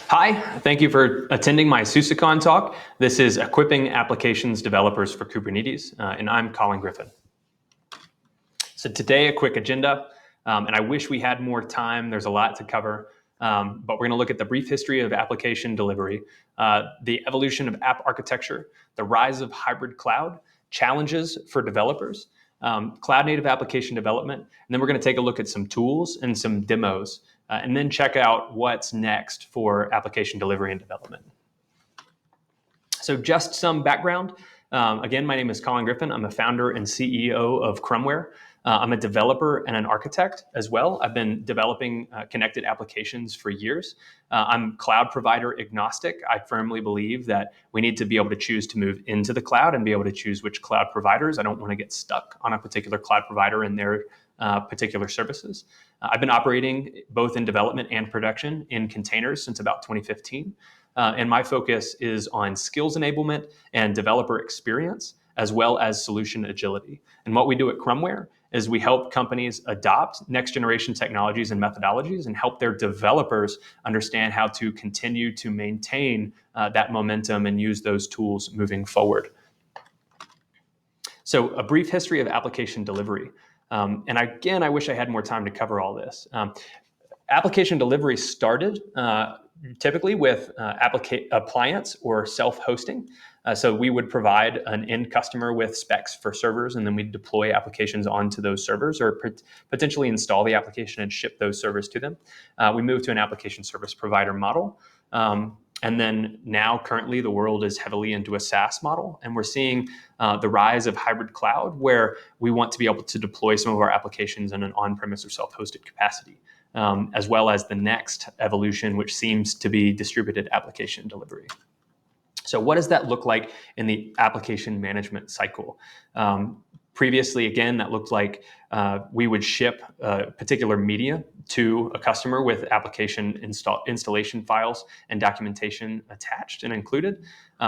Hi, thank you for attending my SUSECON talk. This is Equipping Applications Developers for Kubernetes, and I'm Colin Griffin. So today, a quick agenda, and I wish we had more time. There's a lot to cover, but we're going to look at the brief history of application delivery, the evolution of app architecture, the rise of hybrid cloud, challenges for developers, cloud-native application development, and then we're going to take a look at some tools and some demos, and then check out what's next for application delivery and development. So just some background. Again, my name is Colin Griffin. I'm a founder and CEO of Crumware. I'm a developer and an architect as well. I've been developing connected applications for years. I'm cloud provider agnostic. I firmly believe that we need to be able to choose to move into the cloud and be able to choose which cloud providers. I don't want to get stuck on a particular cloud provider and their particular services. I've been operating both in development and production in containers since about 2015. And my focus is on skills enablement and developer experience, as well as solution agility. And what we do at Crumware is we help companies adopt next generation technologies and methodologies and help their developers understand how to continue to maintain that momentum and use those tools moving forward. So a brief history of application delivery. And again, I wish I had more time to cover all this. Application delivery started typically with appliance or self-hosting. So we would provide an end customer with specs for servers, and then we'd deploy applications onto those servers or potentially install the application and ship those servers to them. We moved to an application service provider model. And then now currently the world is heavily into a SaaS model, and we're seeing the rise of hybrid cloud where we want to be able to deploy some of our applications in an on-premise or self-hosted capacity, as well as the next evolution, which seems to be distributed application delivery. So what does that look like in the application management cycle? Previously, again, that looked like we would ship particular media to a customer with application installation files and documentation attached and included.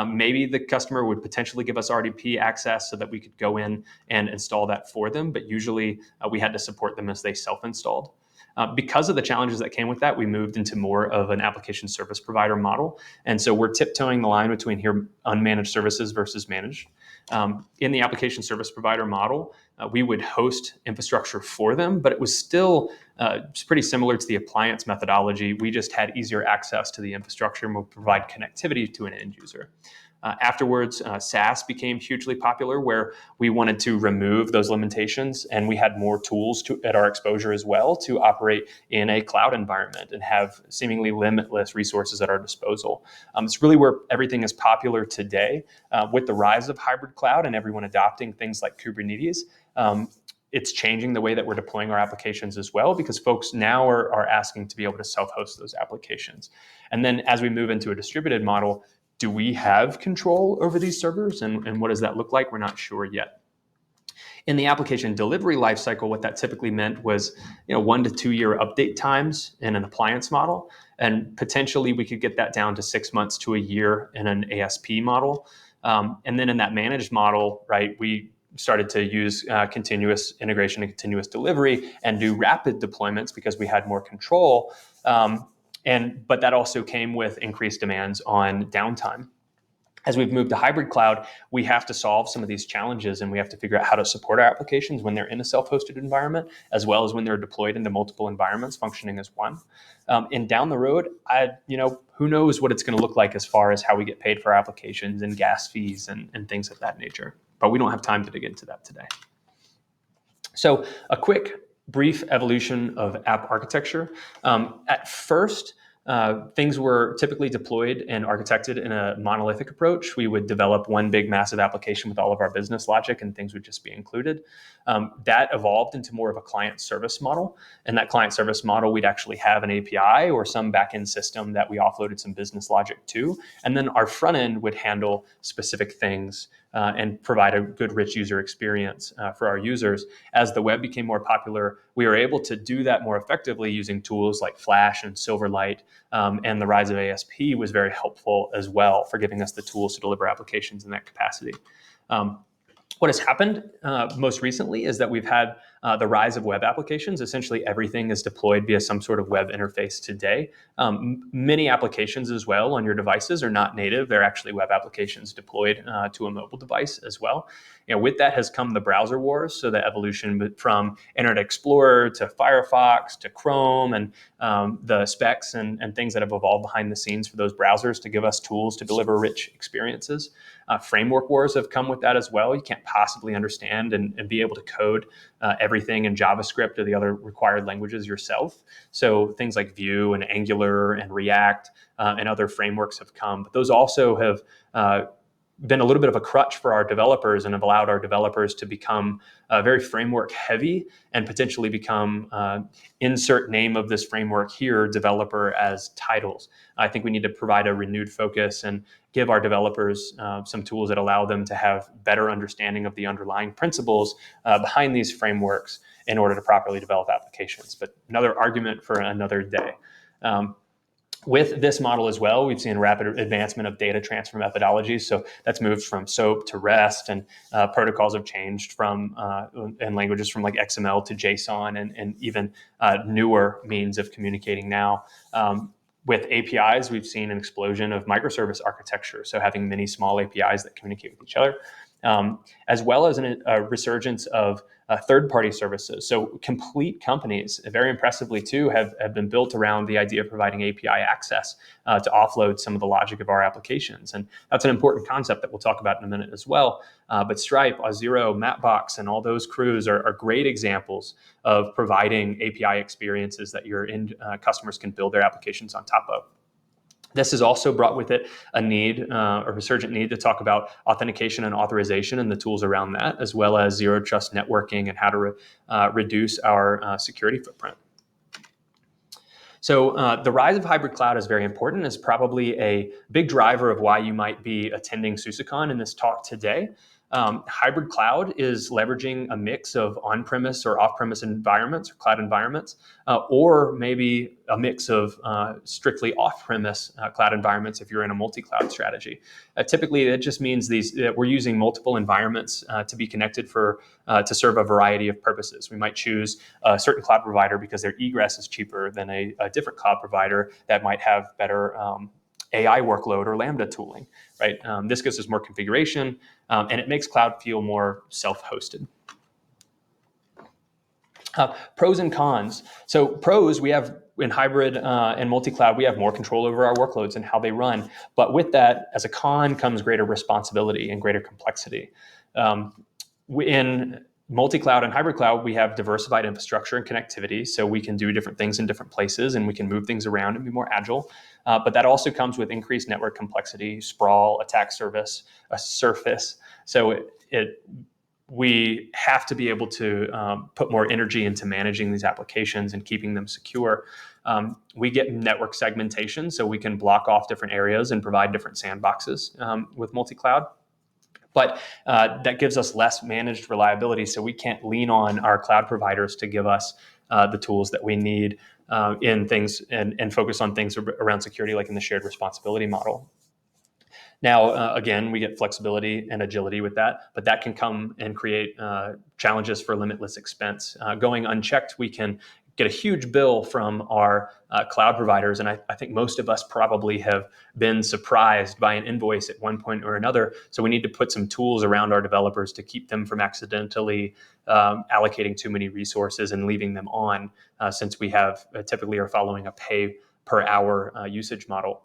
Maybe the customer would potentially give us RDP access so that we could go in and install that for them, but usually we had to support them as they self-installed. Because of the challenges that came with that, we moved into more of an application service provider model. And so we're tiptoeing the line between here unmanaged services versus managed. In the application service provider model, we would host infrastructure for them, but it was still pretty similar to the appliance methodology. We just had easier access to the infrastructure and would provide connectivity to an end user. Afterwards, SaaS became hugely popular, where we wanted to remove those limitations, and we had more tools at our exposure as well to operate in a cloud environment and have seemingly limitless resources at our disposal. It's really where everything is popular today. With the rise of hybrid cloud and everyone adopting things like Kubernetes, it's changing the way that we're deploying our applications as well, because folks now are asking to be able to self-host those applications. And then as we move into a distributed model, do we have control over these servers, and what does that look like? We're not sure yet. In the application delivery lifecycle, what that typically meant was 1 to 2 year update times in an appliance model, and potentially we could get that down to 6 months to a year in an ASP model. And then in that managed model, right, we started to use continuous integration and continuous delivery and do rapid deployments because we had more control. But that also came with increased demands on downtime. As we've moved to hybrid cloud, we have to solve some of these challenges, and we have to figure out how to support our applications when they're in a self-hosted environment, as well as when they're deployed into multiple environments functioning as one. And down the road, who knows what it's going to look like as far as how we get paid for our applications and gas fees and things of that nature. But we don't have time to dig into that today. So a quick brief evolution of app architecture. At first, things were typically deployed and architected in a monolithic approach. We would develop one big massive application with all of our business logic, and things would just be included. That evolved into more of a client service model. And that client service model, we'd actually have an API or some backend system that we offloaded some business logic to. And then our front end would handle specific things and provide a good, rich user experience for our users. As the web became more popular, we were able to do that more effectively using tools like Flash and Silverlight, and the rise of ASP was very helpful as well for giving us the tools to deliver applications in that capacity. What has happened most recently is that we've had the rise of web applications. Essentially, everything is deployed via some sort of web interface today. Many applications as well on your devices are not native. They're actually web applications deployed to a mobile device as well. With that has come the browser wars, so the evolution from Internet Explorer to Firefox to Chrome, and the specs and things that have evolved behind the scenes for those browsers to give us tools to deliver rich experiences. Framework wars have come with that as well. You can't possibly understand and be able to code everything in JavaScript or the other required languages yourself. So things like Vue and Angular and React and other frameworks have come. But those also have been a little bit of a crutch for our developers and have allowed our developers to become very framework heavy and potentially become insert name of this framework here, developer, as titles. I think we need to provide a renewed focus and give our developers some tools that allow them to have better understanding of the underlying principles behind these frameworks in order to properly develop applications. But another argument for another day. With this model as well, we've seen rapid advancement of data transfer methodologies. So that's moved from SOAP to REST, and protocols have changed from and languages from like XML to JSON, and even newer means of communicating now. With APIs, we've seen an explosion of microservice architecture. So having many small APIs that communicate with each other, as well as a resurgence of third-party services. So complete companies, very impressively too, have been built around the idea of providing API access to offload some of the logic of our applications. And that's an important concept that we'll talk about in a minute as well. But Stripe, Auth0, Mapbox, and all those crews are great examples of providing API experiences that your end customers can build their applications on top of. This has also brought with it a need, a resurgent need to talk about authentication and authorization and the tools around that, as well as zero trust networking and how to reduce our security footprint. So the rise of hybrid cloud is very important. It's probably a big driver of why you might be attending SUSECON in this talk today. Hybrid cloud is leveraging a mix of on-premise or off-premise environments or cloud environments, or maybe a mix of strictly off-premise cloud environments if you're in a multi-cloud strategy. Typically, that just means that we're using multiple environments to be connected to serve a variety of purposes. We might choose a certain cloud provider because their egress is cheaper than a different cloud provider that might have better AI workload or Lambda tooling, right? This gives us more configuration, and it makes cloud feel more self-hosted. Pros and cons. So pros, we have in hybrid and multi-cloud, we have more control over our workloads and how they run. But with that, as a con comes greater responsibility and greater complexity. In multi-cloud and hybrid cloud, we have diversified infrastructure and connectivity, so we can do different things in different places and we can move things around and be more agile. But that also comes with increased network complexity, sprawl, attack surface. So we have to be able to put more energy into managing these applications and keeping them secure. We get network segmentation, so we can block off different areas and provide different sandboxes with multi-cloud. But that gives us less managed reliability, so we can't lean on our cloud providers to give us the tools that we need in things and focus on things around security, like in the shared responsibility model. Now, again, we get flexibility and agility with that, but that can come and create challenges for limitless expense. Going unchecked, we can get a huge bill from our cloud providers. And I think most of us probably have been surprised by an invoice at one point or another. So we need to put some tools around our developers to keep them from accidentally allocating too many resources and leaving them on, since we have typically are following a pay per hour usage model.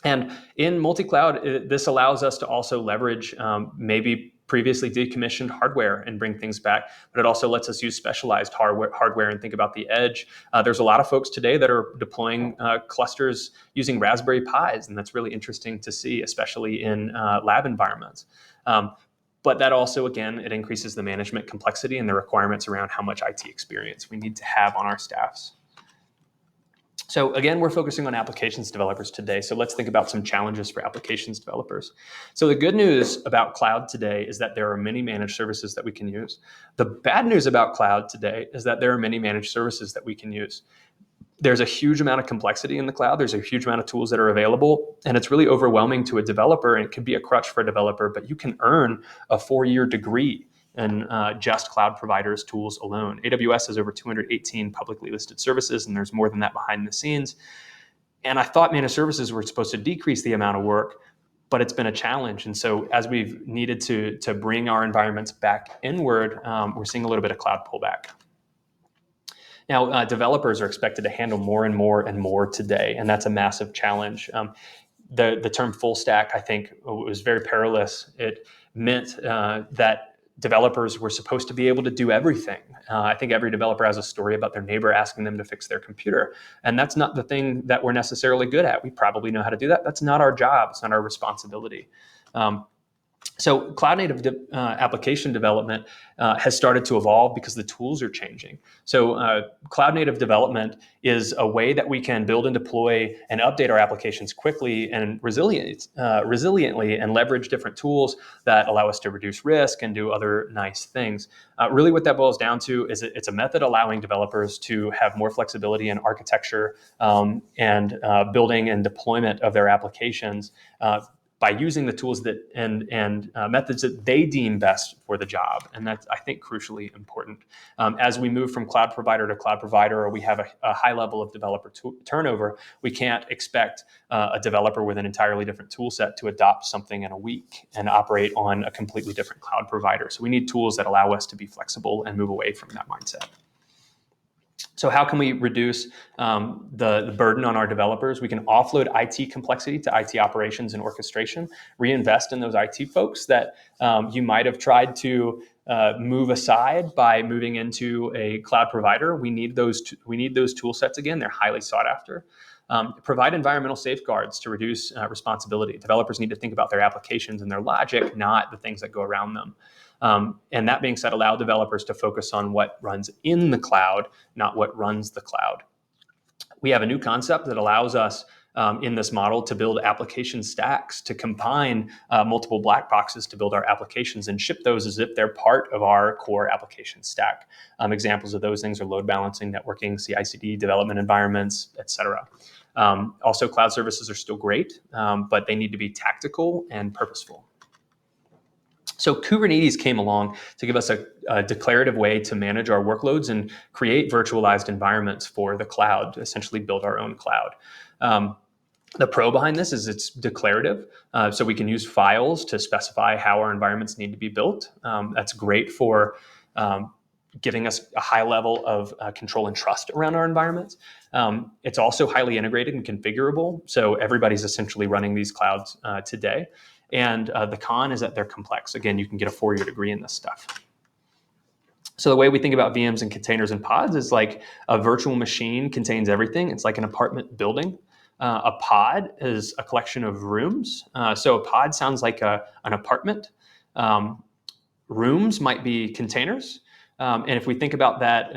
And in multi-cloud, this allows us to also leverage maybe previously decommissioned hardware and bring things back, but it also lets us use specialized hardware and think about the edge. There's a lot of folks today that are deploying clusters using Raspberry Pis, and that's really interesting to see, especially in lab environments. But that also, again, it increases the management complexity and the requirements around how much IT experience we need to have on our staffs. So again, we're focusing on applications developers today. So let's think about some challenges for applications developers. So the good news about cloud today is that there are many managed services that we can use. The bad news about cloud today is that there are many managed services that we can use. There's a huge amount of complexity in the cloud. There's a huge amount of tools that are available, and it's really overwhelming to a developer, and it can be a crutch for a developer, but you can earn a 4-year degree in just cloud providers tools alone. AWS has over 218 publicly listed services, and there's more than that behind the scenes. And I thought managed services were supposed to decrease the amount of work, but it's been a challenge. And so as we've needed to bring our environments back inward, we're seeing a little bit of cloud pullback. Now, developers are expected to handle more and more and more today, and that's a massive challenge. The term full stack, I think, was very perilous. It meant that developers were supposed to be able to do everything. I think every developer has a story about their neighbor asking them to fix their computer. And that's not the thing that we're necessarily good at. We probably know how to do that. That's not our job. It's not our responsibility. So cloud native application development has started to evolve because the tools are changing. So cloud native development is a way that we can build and deploy and update our applications quickly and resiliently and leverage different tools that allow us to reduce risk and do other nice things. Really what that boils down to is it's a method allowing developers to have more flexibility in architecture and building and deployment of their applications by using the tools that and methods that they deem best for the job. And that's, I think, crucially important. As we move from cloud provider to cloud provider, or we have a high level of developer turnover, we can't expect a developer with an entirely different tool set to adopt something in a week and operate on a completely different cloud provider. So we need tools that allow us to be flexible and move away from that mindset. So how can we reduce the burden on our developers? We can offload IT complexity to IT operations and orchestration, reinvest in those IT folks that you might have tried to move aside by moving into a cloud provider. We need those tool sets again. They're highly sought after. Provide environmental safeguards to reduce responsibility. Developers need to think about their applications and their logic, not the things that go around them. And that being said, allow developers to focus on what runs in the cloud, not what runs the cloud. We have a new concept that allows us in this model to build application stacks, to combine multiple black boxes to build our applications and ship those as if they're part of our core application stack. Examples of those things are load balancing, networking, CI/CD, development environments, etc. Also, cloud services are still great, but they need to be tactical and purposeful. So Kubernetes came along to give us a declarative way to manage our workloads and create virtualized environments for the cloud, to essentially build our own cloud. The pro behind this is it's declarative, so we can use files to specify how our environments need to be built. That's great for giving us a high level of control and trust around our environments. It's also highly integrated and configurable, so everybody's essentially running these clouds today. And the con is that they're complex. Again, you can get a 4-year degree in this stuff. So the way we think about VMs and containers and pods is like a virtual machine contains everything. It's like an apartment building. A pod is a collection of rooms. So a pod sounds like an apartment. Rooms might be containers. And if we think about that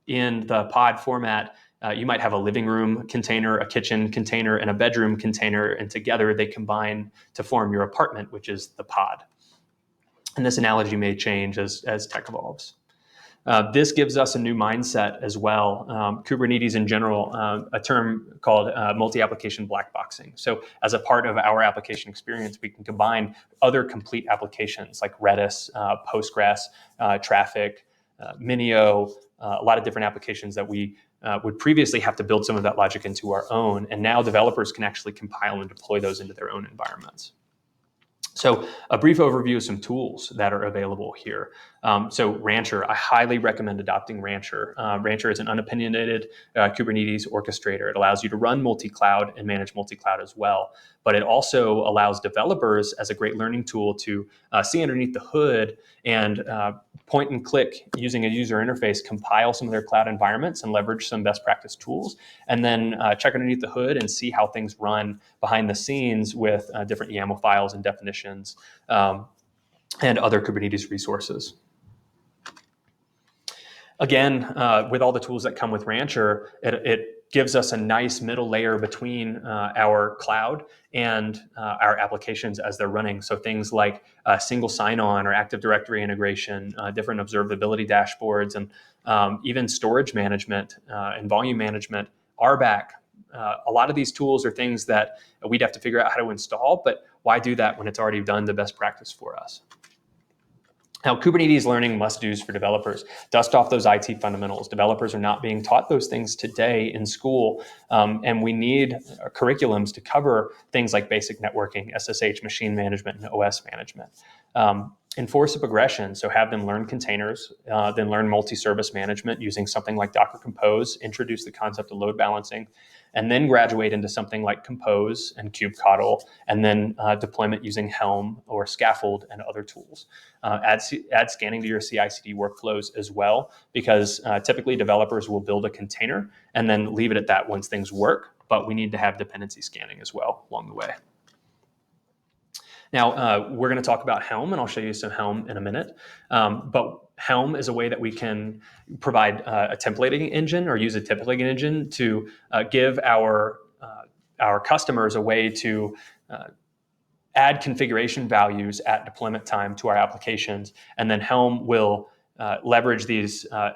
in the pod format, you might have a living room container, a kitchen container, and a bedroom container, and together they combine to form your apartment, which is the pod. And this analogy may change as tech evolves. This gives us a new mindset as well. Kubernetes in general, a term called multi-application blackboxing. So as a part of our application experience, we can combine other complete applications like Redis, Postgres, Traffic, Minio, a lot of different applications that we would previously have to build some of that logic into our own. And now developers can actually compile and deploy those into their own environments. So a brief overview of some tools that are available here. So Rancher, I highly recommend adopting Rancher. Rancher is an unopinionated Kubernetes orchestrator. It allows you to run multi-cloud and manage multi-cloud as well. But it also allows developers as a great learning tool to see underneath the hood and point and click using a user interface, compile some of their cloud environments and leverage some best practice tools, and then check underneath the hood and see how things run behind the scenes with different YAML files and definitions and other Kubernetes resources. Again, with all the tools that come with Rancher, it gives us a nice middle layer between our cloud and our applications as they're running. So things like single sign-on or Active Directory integration, different observability dashboards, and even storage management and volume management, RBAC. A lot of these tools are things that we'd have to figure out how to install, but why do that when it's already done the best practice for us? Now, Kubernetes learning must-dos for developers. Dust off those IT fundamentals. Developers are not being taught those things today in school, and we need curriculums to cover things like basic networking, SSH, machine management, and OS management. Enforce a progression, so have them learn containers, then learn multi-service management using something like Docker Compose, introduce the concept of load balancing, and then graduate into something like Compose and kubectl, and then deployment using Helm or Scaffold and other tools. Add scanning to your CI/CD workflows as well, because typically developers will build a container and then leave it at that once things work, but we need to have dependency scanning as well along the way. Now, we're going to talk about Helm, and I'll show you some Helm in a minute. But Helm is a way that we can provide a templating engine or use a templating engine to give our customers a way to add configuration values at deployment time to our applications. And then Helm will leverage these the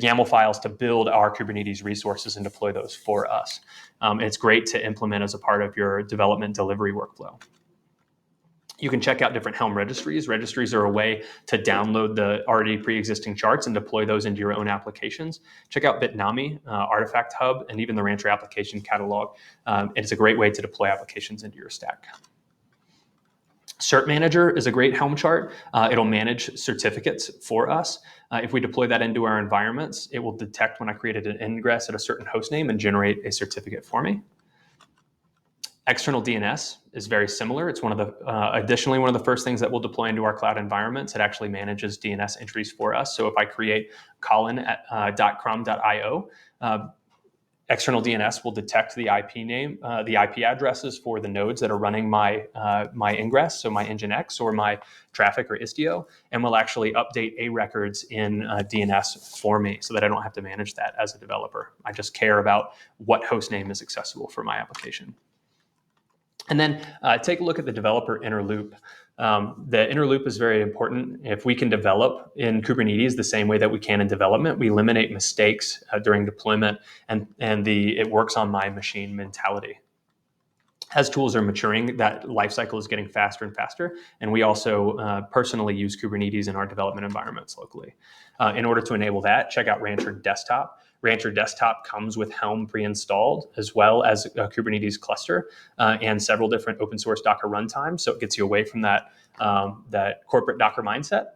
YAML files to build our Kubernetes resources and deploy those for us. It's great to implement as a part of your development delivery workflow. You can check out different Helm registries. Registries are a way to download the already pre-existing charts and deploy those into your own applications. Check out Bitnami, Artifact Hub, and even the Rancher application catalog. It's a great way to deploy applications into your stack. Cert Manager is a great Helm chart. It'll manage certificates for us. If we deploy that into our environments, it will detect when I created an ingress at a certain host name and generate a certificate for me. External DNS is very similar. It's additionally one of the first things that we'll deploy into our cloud environments. It actually manages DNS entries for us. So if I create Colin at .crum.io, external DNS will detect the IP name, the IP addresses for the nodes that are running my ingress, so my Nginx or my traffic or Istio, and will actually update A records in DNS for me so that I don't have to manage that as a developer. I just care about what host name is accessible for my application. And then take a look at the developer inner loop. The inner loop is very important. If we can develop in Kubernetes the same way that we can in development, we eliminate mistakes during deployment, and it works on my machine mentality. As tools are maturing, that lifecycle is getting faster and faster, and we also personally use Kubernetes in our development environments locally. In order to enable that, check out Rancher Desktop. Rancher Desktop comes with Helm pre-installed, as well as a Kubernetes cluster and several different open source Docker runtimes. So it gets you away from that corporate Docker mindset.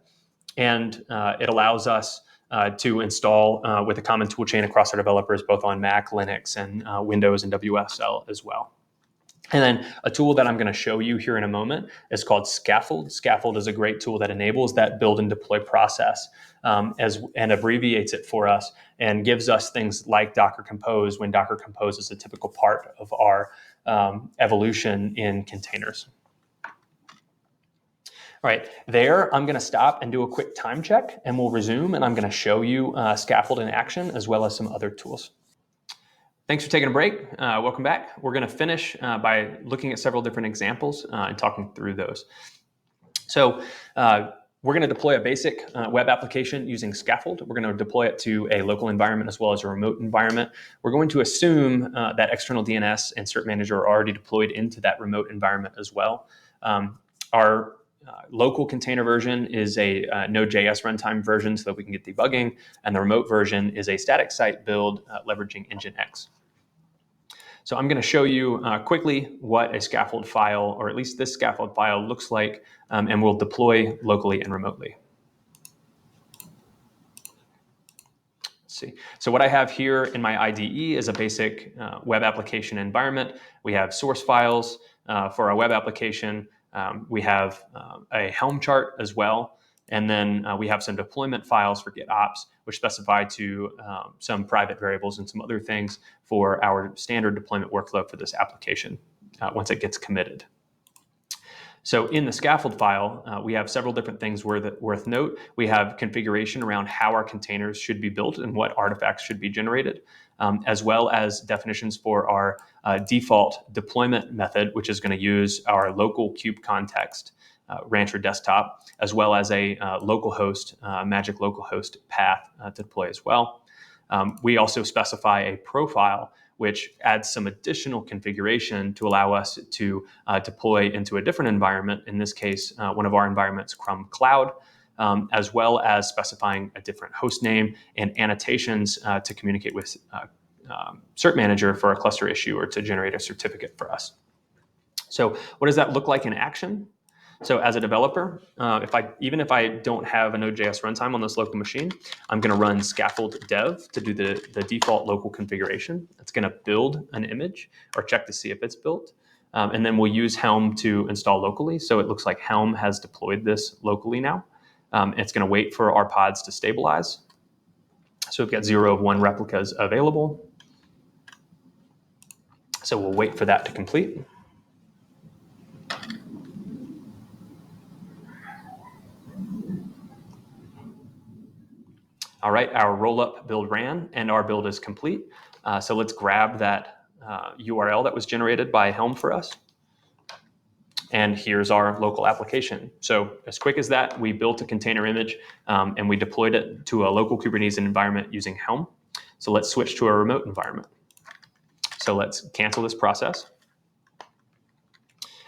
And it allows us to install with a common toolchain across our developers, both on Mac, Linux, and Windows and WSL as well. And then a tool that I'm going to show you here in a moment is called Scaffold. Scaffold is a great tool that enables that build and deploy process and abbreviates it for us and gives us things like Docker Compose when Docker Compose is a typical part of our evolution in containers. All right, there I'm going to stop and do a quick time check, and we'll resume, and I'm going to show you Scaffold in action as well as some other tools. Thanks for taking a break. Welcome back. We're going to finish by looking at several different examples and talking through those. So we're going to deploy a basic web application using Scaffold. We're going to deploy it to a local environment as well as a remote environment. We're going to assume that external DNS and Cert Manager are already deployed into that remote environment as well. Our local container version is a Node.js runtime version so that we can get debugging, and the remote version is a static site build leveraging Nginx. So I'm going to show you quickly what a scaffold file, or at least this scaffold file, looks like, and we'll deploy locally and remotely. Let's see. So what I have here in my IDE is a basic web application environment. We have source files for our web application. We have a Helm chart as well. And then we have some deployment files for GitOps, which specify to some private variables and some other things for our standard deployment workflow for this application once it gets committed. So in the scaffold file, we have several different things worth note. We have configuration around how our containers should be built and what artifacts should be generated, as well as definitions for our default deployment method, which is going to use our local kube context, Rancher Desktop, as well as a localhost, magic localhost path to deploy as well. We also specify a profile, which adds some additional configuration to allow us to deploy into a different environment. In this case, one of our environments, Crum Cloud. as well as specifying a different host name and annotations to communicate with Cert Manager for a cluster issue or to generate a certificate for us. So what does that look like in action? So as a developer, even if I don't have a Node.js runtime on this local machine, I'm going to run scaffold dev to do the default local configuration. It's going to build an image or check to see if it's built. And then we'll use Helm to install locally. So it looks like Helm has deployed this locally now. It's going to wait for our pods to stabilize. So we've got 0 of 1 replicas available. So we'll wait for that to complete. All right, our rollup build ran and our build is complete. So let's grab that URL that was generated by Helm for us. And here's our local application. So as quick as that, we built a container image and we deployed it to a local Kubernetes environment using Helm. So let's switch to a remote environment. So let's cancel this process.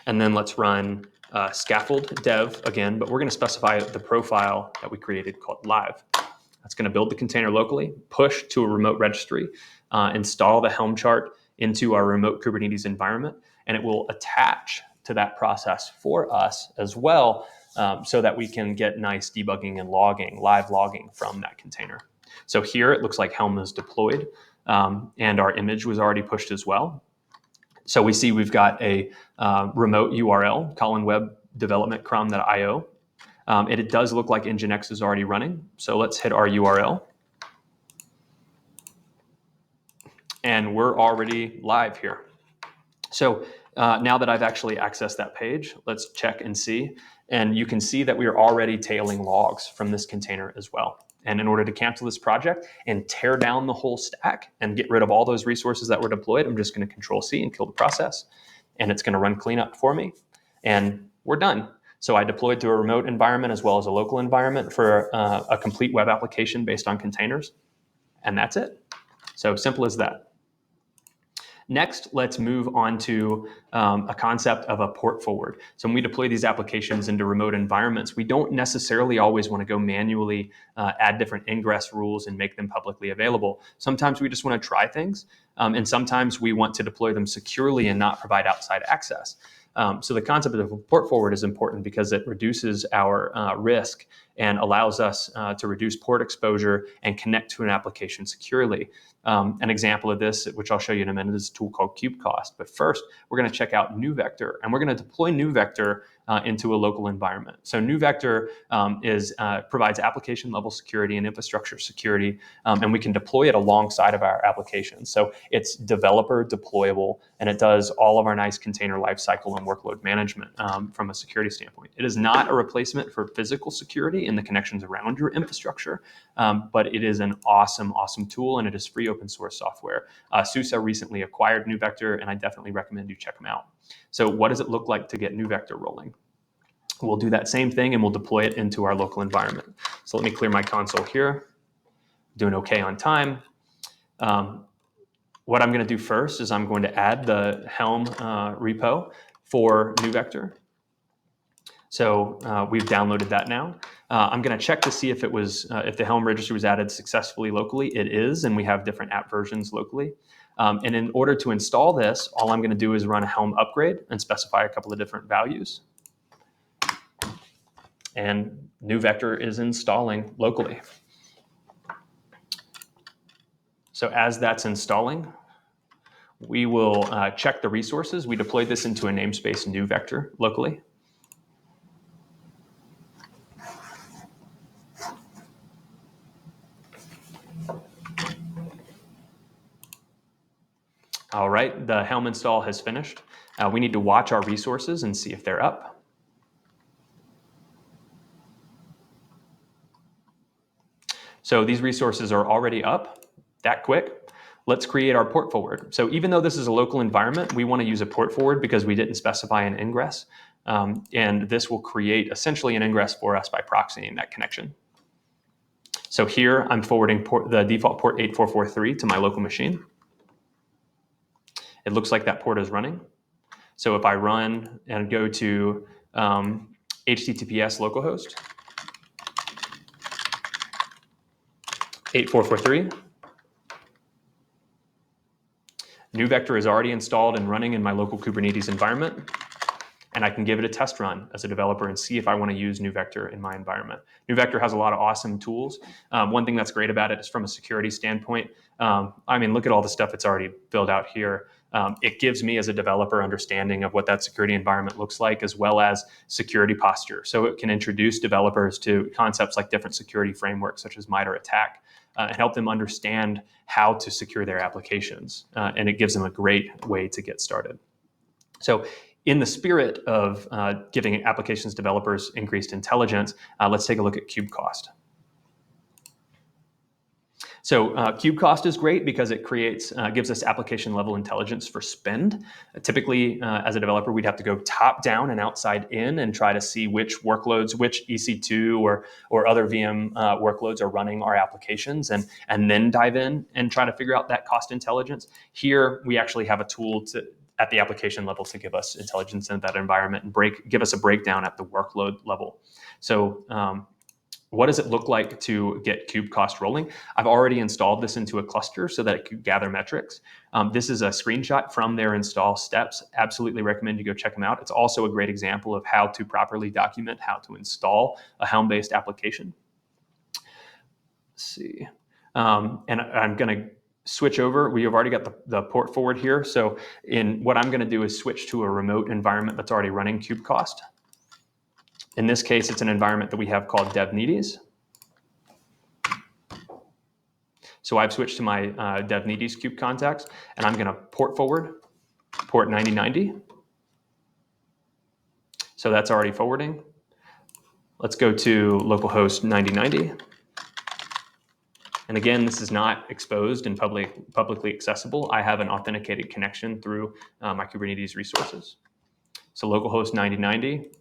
And then let's run scaffold dev again, but we're going to specify the profile that we created called live. That's going to build the container locally, push to a remote registry, install the Helm chart into our remote Kubernetes environment, and it will attach to that process for us as well so that we can get nice debugging and logging, live logging from that container. So here it looks like Helm is deployed and our image was already pushed as well. So we see we've got a remote URL, Colin web development crom.io. And it does look like Nginx is already running. So let's hit our URL. And we're already live here. So now that I've actually accessed that page, let's check and see. And you can see that we are already tailing logs from this container as well. And in order to cancel this project and tear down the whole stack and get rid of all those resources that were deployed, I'm just going to Control-C and kill the process. And it's going to run cleanup for me. And we're done. So I deployed to a remote environment as well as a local environment for a complete web application based on containers. And that's it. So simple as that. Next, let's move on to a concept of a port forward. So when we deploy these applications into remote environments, we don't necessarily always want to go manually add different ingress rules and make them publicly available. Sometimes we just want to try things, and sometimes we want to deploy them securely and not provide outside access. So the concept of a port forward is important because it reduces our risk and allows us to reduce port exposure and connect to an application securely. An example of this, which I'll show you in a minute, is a tool called KubeCost. But first, we're going to check out NuVector, and we're going to deploy NuVector into a local environment. So NuVector provides application level security and infrastructure security, and we can deploy it alongside of our applications. So it's developer deployable, and it does all of our nice container lifecycle and workload management from a security standpoint. It is not a replacement for physical security and the connections around your infrastructure, but it is an awesome, awesome tool, and it is free open source software. SUSE recently acquired NuVector, and I definitely recommend you check them out. So what does it look like to get NuVector rolling? We'll do that same thing and we'll deploy it into our local environment. So let me clear my console here. Doing okay on time. What I'm going to do first is I'm going to add the Helm repo for NuVector. So we've downloaded that now. I'm going to check to see if if the Helm registry was added successfully locally. It is, and we have different app versions locally. And in order to install this, all I'm going to do is run a Helm upgrade and specify a couple of different values. And NuVector is installing locally. So as that's installing, we will check the resources. We deployed this into a namespace NuVector locally. All right, the Helm install has finished. We need to watch our resources and see if they're up. So these resources are already up that quick. Let's create our port forward. So even though this is a local environment, we want to use a port forward because we didn't specify an ingress. And this will create essentially an ingress for us by proxying that connection. So here I'm forwarding the default port 8443 to my local machine. It looks like that port is running. So if I run and go to HTTPS localhost, 8443. NewVector is already installed and running in my local Kubernetes environment, and I can give it a test run as a developer and see if I want to use NewVector in my environment. NewVector has a lot of awesome tools. One thing that's great about it is from a security standpoint. I mean, look at all the stuff it's already built out here. It gives me as a developer understanding of what that security environment looks like, as well as security posture. So it can introduce developers to concepts like different security frameworks, such as MITRE ATT&CK, and help them understand how to secure their applications. And it gives them a great way to get started. So in the spirit of giving applications developers increased intelligence, let's take a look at kube cost. So kube cost is great because it gives us application level intelligence for spend. Typically, as a developer, we'd have to go top down and outside in and try to see which workloads, which EC2 or other VM workloads are running our applications, and then dive in and try to figure out that cost intelligence. Here, we actually have a tool at the application level to give us intelligence in that environment and give us a breakdown at the workload level. So what does it look like to get kube cost rolling? I've already installed this into a cluster so that it could gather metrics. This is a screenshot from their install steps. Absolutely recommend you go check them out. It's also a great example of how to properly document how to install a Helm-based application. Let's see. And I'm going to switch over. We have already got the port forward here. So what I'm going to do is switch to a remote environment that's already running kube cost. In this case, it's an environment that we have called DevNetes. So I've switched to my DevNetes kube contacts, and I'm going to port forward, port 9090. So that's already forwarding. Let's go to localhost 9090. And again, this is not exposed and publicly accessible. I have an authenticated connection through my Kubernetes resources. So localhost 9090.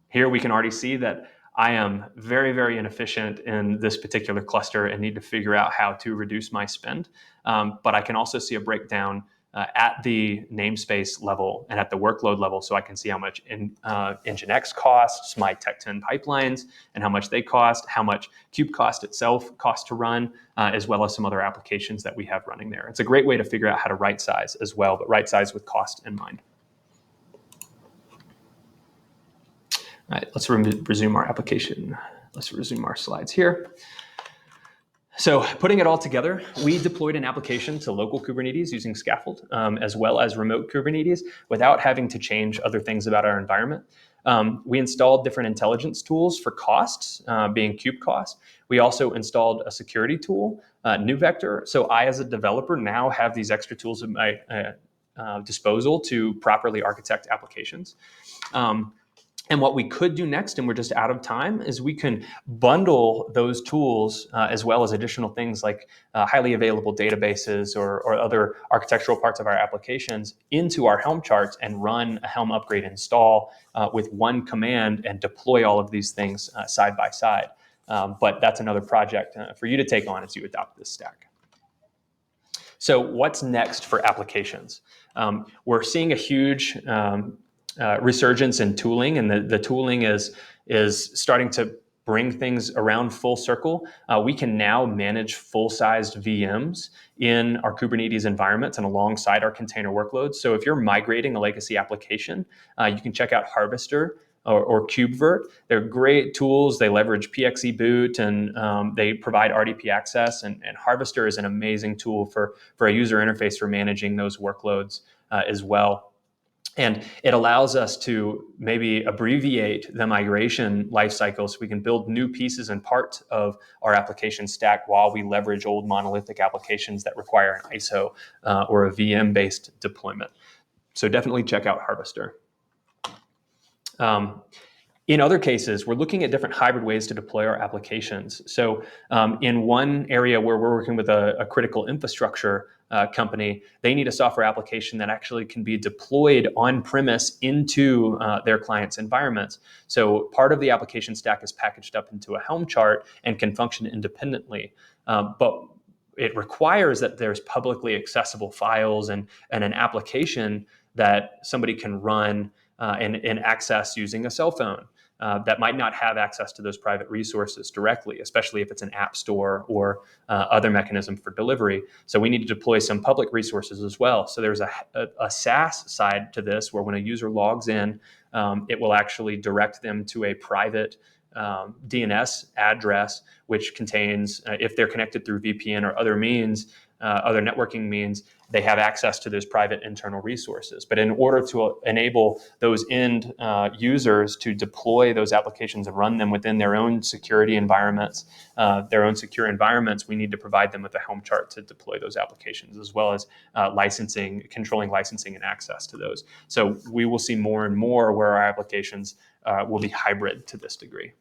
Here we can already see that I am very, very inefficient in this particular cluster and need to figure out how to reduce my spend. But I can also see a breakdown at the namespace level and at the workload level, so I can see how much Nginx costs, my Tech10 pipelines, and how much they cost, how much kube cost itself costs to run, as well as some other applications that we have running there. It's a great way to figure out how to right size as well, but right size with cost in mind. All right, let's resume our application. Let's resume our slides here. So putting it all together, we deployed an application to local Kubernetes using Scaffold, as well as remote Kubernetes, without having to change other things about our environment. We installed different intelligence tools for costs, being kube cost. We also installed a security tool, NewVector. So I, as a developer, now have these extra tools at my disposal to properly architect applications. And what we could do next, and we're just out of time, is we can bundle those tools as well as additional things like highly available databases or other architectural parts of our applications into our Helm charts and run a Helm upgrade install with one command and deploy all of these things side by side. But that's another project for you to take on as you adopt this stack. So what's next for applications? We're seeing a huge resurgence in tooling, and the tooling is starting to bring things around full circle. We can now manage full-sized VMs in our Kubernetes environments and alongside our container workloads. So if you're migrating a legacy application, you can check out Harvester or KubeVirt. They're great tools. They leverage PXE boot and they provide RDP access. And Harvester is an amazing tool for a user interface for managing those workloads as well. And it allows us to maybe abbreviate the migration lifecycle so we can build new pieces and parts of our application stack while we leverage old monolithic applications that require an ISO or a VM-based deployment. So definitely check out Harvester. In other cases, we're looking at different hybrid ways to deploy our applications. So in one area where we're working with a critical infrastructure company, they need a software application that actually can be deployed on-premise into their clients' environments. So part of the application stack is packaged up into a Helm chart and can function independently. But it requires that there's publicly accessible files and an application that somebody can run and access using a cell phone. that might not have access to those private resources directly, especially if it's an app store or other mechanism for delivery. So we need to deploy some public resources as well. So there's a SaaS side to this, where when a user logs in, it will actually direct them to a private DNS address, which contains, if they're connected through VPN or other means, other networking means, they have access to those private internal resources. But in order to enable those end users to deploy those applications and run them within their own security environments, their own secure environments, we need to provide them with a Helm chart to deploy those applications, as well as controlling licensing and access to those. So we will see more and more where our applications will be hybrid to this degree.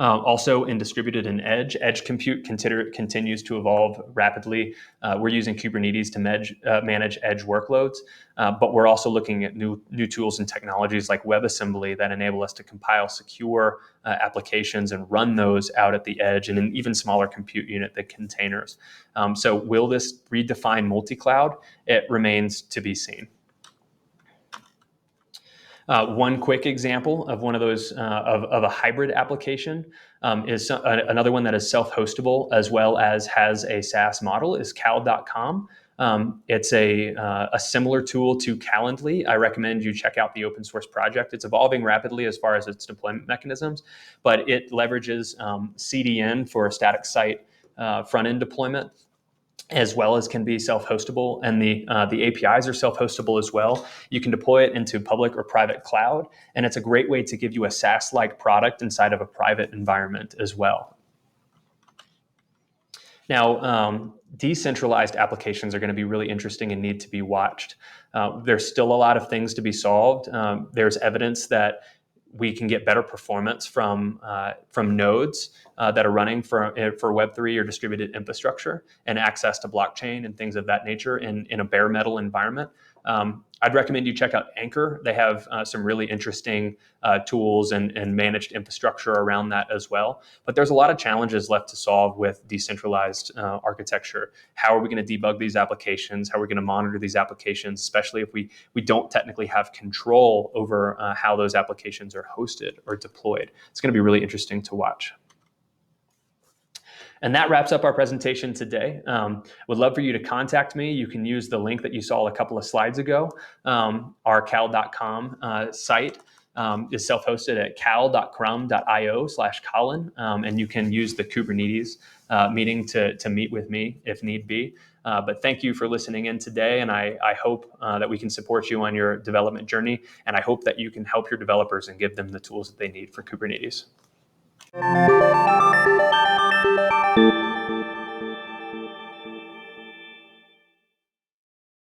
Also in distributed and edge compute continues to evolve rapidly. We're using Kubernetes to manage edge workloads, but we're also looking at new tools and technologies like WebAssembly that enable us to compile secure applications and run those out at the edge in an even smaller compute unit than containers. So will this redefine multi-cloud? It remains to be seen. One quick example of one of those of a hybrid application is another one that is self-hostable as well as has a SaaS model is cal.com. It's a similar tool to Calendly. I recommend you check out the open source project. It's evolving rapidly as far as its deployment mechanisms, but it leverages CDN for a static site front-end deployment, as well as can be self-hostable, and the APIs are self-hostable as well. You can deploy it into public or private cloud, and it's a great way to give you a SaaS-like product inside of a private environment as well. Now, decentralized applications are going to be really interesting and need to be watched. There's still a lot of things to be solved. There's evidence that we can get better performance from nodes that are running for Web3 or distributed infrastructure, and access to blockchain and things of that nature in a bare metal environment. I'd recommend you check out Anchor. They have some really interesting tools and managed infrastructure around that as well. But there's a lot of challenges left to solve with decentralized architecture. How are we going to debug these applications? How are we going to monitor these applications, especially if we don't technically have control over how those applications are hosted or deployed? It's going to be really interesting to watch. And that wraps up our presentation today. Would love for you to contact me. You can use the link that you saw a couple of slides ago. Our cal.com site is self-hosted at cal.crum.io/Colin, and you can use the Kubernetes meeting to meet with me if need be. But thank you for listening in today, and I hope that we can support you on your development journey, and I hope that you can help your developers and give them the tools that they need for Kubernetes.